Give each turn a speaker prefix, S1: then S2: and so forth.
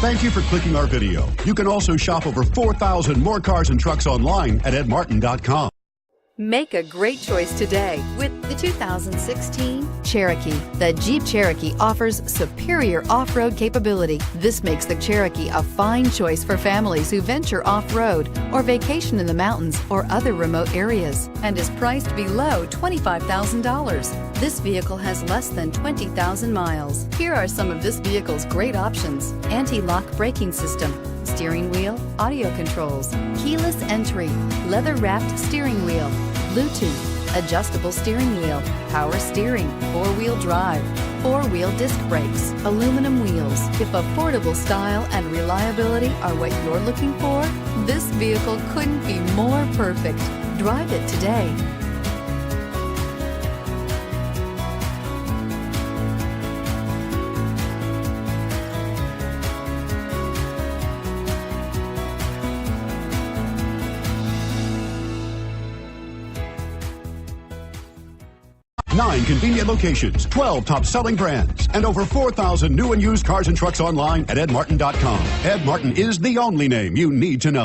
S1: Thank you for clicking our video. You can also shop over 4,000 more cars and trucks online at edmartin.com.
S2: Make a great choice today with the 2016 Cherokee. The Jeep Cherokee offers superior off-road capability. This makes the Cherokee a fine choice for families who venture off-road or vacation in the mountains or other remote areas, and is priced below $25,000. This vehicle has less than 20,000 miles. Here are some of this vehicle's great options: anti-lock braking system, steering wheel audio controls, keyless entry, leather-wrapped steering wheel, Bluetooth, adjustable steering wheel, power steering, four-wheel drive, four-wheel disc brakes, aluminum wheels. If affordable style and reliability are what you're looking for, this vehicle couldn't be more perfect. Drive it today.
S1: Nine convenient locations, 12 top-selling brands, and over 4,000 new and used cars and trucks online at edmartin.com. Ed Martin is the only name you need to know.